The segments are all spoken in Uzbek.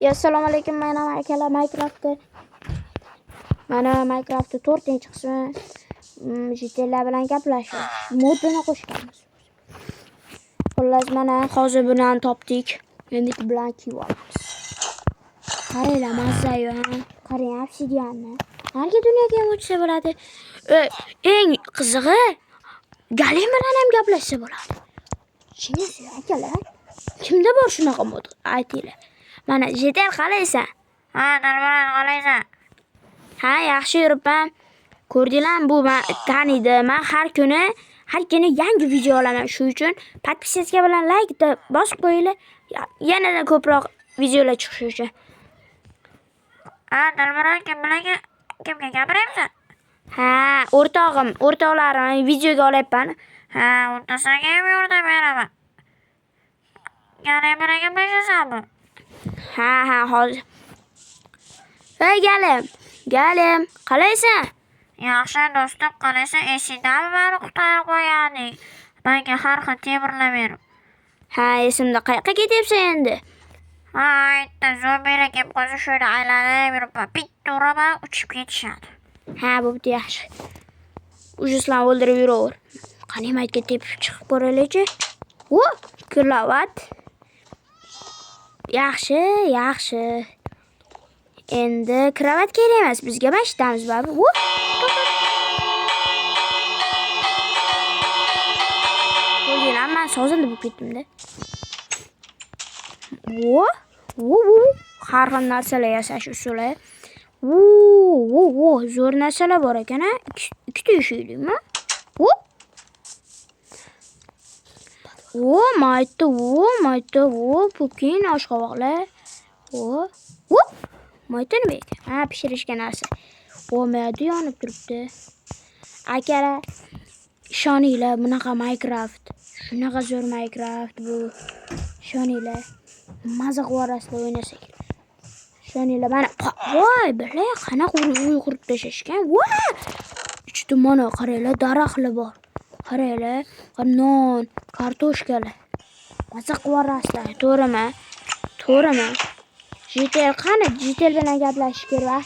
Assalomu alaykum, mana akalar Minecraftda 4-qismi JTlar bilan gaplashyapmiz. Modini qo'shganmiz. Xullas mana hozir buni topdik. Endi bilan kiyib olamiz. Qaranglar, mazza-yu, qarang obsidianni. Narga dunyoga ham o'tsa bo'ladi. Eng qizig'i Galim bilan ham gaplashsa bo'ladi. Chinisi akalar, kimda bor shunaqa mod? Aytinglar. Mana JTL qalaysan? Ha, Darbaran qalaysan? Ha, yaxshi yuribman. Ko'rdinglarmi, bu taniydi. Men har kuni yangi video olaman. Shuning uchun podpisatsiya bilan like deb bosib qo'yinglar. Yanada ko'proq videolar chiqishi uchun. Ha, Darbaran kimga gapiryapsan? Ha, o'rtoqlarim videoga olyapman. Ha, o'rtasanga ham yordam beraman. Galim bilan gaplashasanmi? Ha, hozir. Hey Galim, qalaysan? Yaxshi do'stim, qalaysan? Esingdami meni qutqarib qo'yganing? Menga har xil temirlar berib. Ha, esimda. Qayoqqa ketyapsan endi? Ha, aytdi, zombilar kelib qolsa shu yerda aylanib yuribman. Bitta uraman, uchib ketishadi. Ha, bo'pti, yaxshi. Ujuslarni o'ldirib yuraver. Qani maytga tepib chiqib ko'raylik-chi. Kirlovat. Yaxshi. Endi kravat kerak emas, bizga mashtamiz baribir. Qo'yinglar, men sozanda bo'lib ketdim-da. Har xil narsalar yasash usuli. Zo'r narsalar bor ekan, ha? Ikkita ishlaylikmi? Maytda, pukin, oshqovoqlar. Maytda nima ekan? Ha, pishirishga narsa. Mayda yonib turibdi. Akalar, ishoninglar, bunaqa Minecraft. Shunaqa zo'r Minecraft bu. Ishoninglar. Maza qilib o'ynasak. Ishoninglar, mana voy, bilay, qanaqa uy qurib tashashgan. Ichida mana qaranglar, daraxtlar bor. Qaranglar, non, kartoshkalar. Maza qilib to'g'rimi? JTL qani? JTL bilan gaplashish kerak.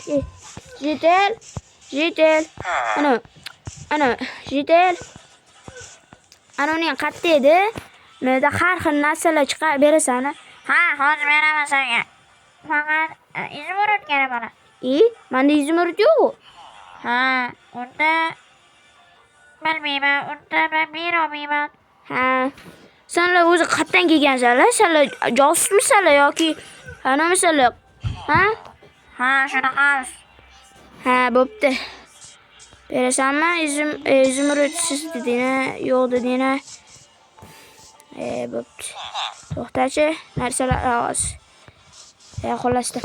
JTL. Ana, JTL. Ana uning qatta edi. Menda har xil narsalar chiqarib berasan. Ha, hozir beraman senga. Faqat izmurud kerak mana. Menda izmurud yo'q. Ha, unda bilmayman, unda men berolmayman. Ha. Senlar o'zi qayerdan kelgansanlar? Senlar josusmisanlar yoki anamisanlar? Ha, shunaqamiz. Ha, bo'pti. Berasanmi? Izmurud siz dedinglar, yo'q dedinglar. Bo'pti. To'xtachi, narsalar oz. Xullasda.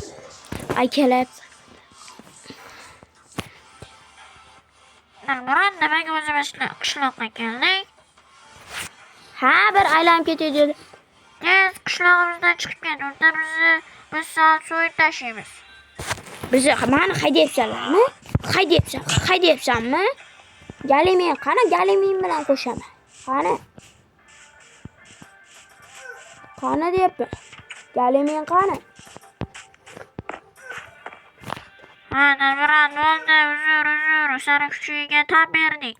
Akalar. Darbaran, nimaga o'zimiz qishloqqa keldik? Ha, bir aylanib ketaylik. Biz qishlog'imizdan chiqib ketdik. Biz soat so'yib tashlaymiz. Bizni mani haydayapsanlarmi? Haydayapsanmi? Galiming bilan qo'shaman. Qani deyapman. Galiming qani? Ha, Darbaran, bo'ldi, uzr, seni kuchiga tan berdik.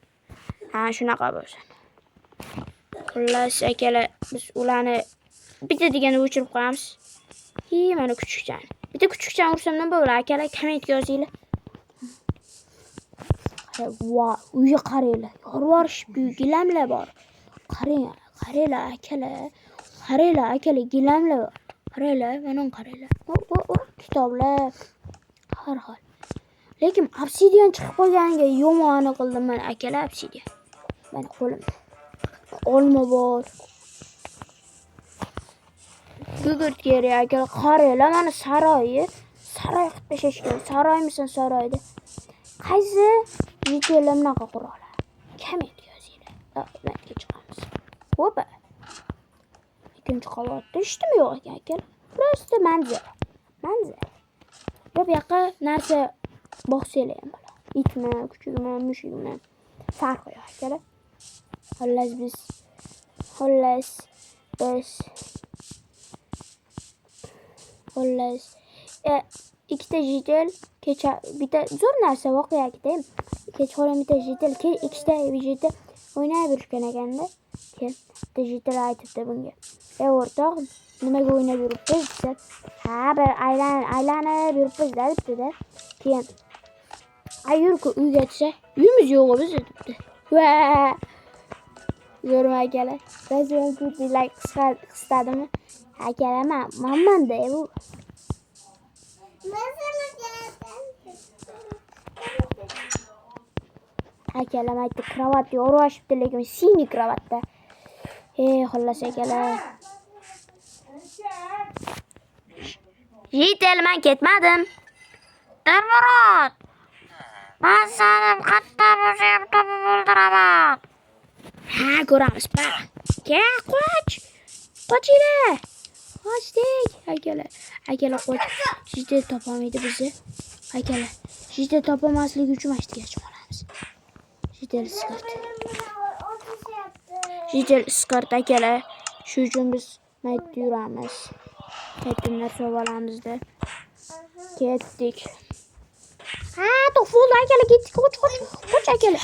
Ha, shunaqa bo'lsin. Xullas, akalar, biz ularni bitta deganda o'chirib qo'yamiz. Mana kuchukchan. Bitta kuchukchan ursam nima bo'ladi? Akalar, kommentga yozinglar. Uyga qaranglar. Yorvorishib, gilamlar bor. Qaranglar, akalar, gilamlar bor. Qaranglar, mana qaranglar. Kitoblar har xil. Lekin obsidian chiqib qolganiga yomoni qildim men, akalar, obsidian. Mana qo'limda. Olma bor. Gugurt kerak, akalar. Qaranglar, mana saroy qilib tashashgan. Saroymisan saroyda? Qaysi videolar bunaqa qurollar? Komment yozinglar. Menga chiqamiz. Ikkinchi qavatda ishdimi yo'q ekan, akalar? Prosta manzara. Bu yoqqa narsa boqsanglar ham bo'ladi. Itmi, kuchugimi, mushugimi farqi yo'q, akalar. Xullas biz Xullas. Ikkita jidel, kecha bitta zo'r narsa voqea aytayim. Kechqurun bitta jidel, ikkita jidel o'ynab yurishgan ekanda. Keyin bitta jidel aytibdi bunga. O'rtoq, nimaga o'ynab yuribsiz desa, ha bir aylanib yuribmiz debdi-da. Keyin ayurku uyga tushsa, uyimiz yo'q biz debdi. Va zo'rmi akalar? Rasman like qistadimi? Akalar, mamanda bu. Akalar aytdi, kravat yorishibdi, lekin siniy kravatda. Xullas akalar. Jitel, men ketmadim. Dilmurod, men seni qattiq bo'shayib topib o'ldiraman. Ha, ko'ramiz. Qoch. Qochinglar. Qochdik, akalar. Akalar qoch. Jitel topolmaydi bizni. Akalar, jitel topolmasligi uchun mashtiga chiqamiz. Jitel skart. Jitel skart akalar. Shu uchun biz maytda yuramiz. Maytdan so'valamizda. Ketdik. Ha, to'g'ri akalar, ketdik. Qoch akalar.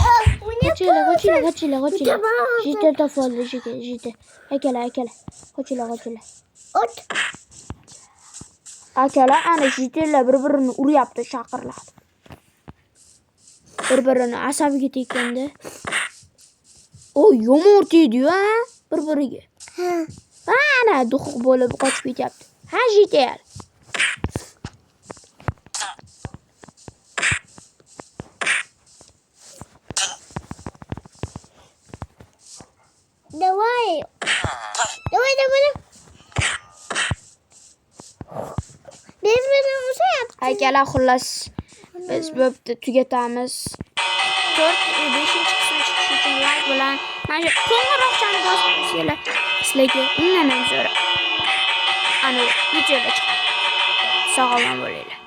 Qochinglar. Jitel topoldi, jitel. Akalar. Qochinglar. Akalar, ana jitellar bir-birini uryapti, shaqirladi. Bir-birini asabiga tekkanda. Yomon urtiydi-yu, ha? Bir-biriga. Ana duxuq bo'lib qochib ketyapti. Ha, jitel. Давай. Akalar, xullas biz bo'pti, tugatamiz. 4-5-qism chiqish uchun like bilan mana shu qo'ng'iroqchani bosinglar. Sizlarga undan ham zo'r. Ana videoda chiqadi. Sog'lom bo'linglar.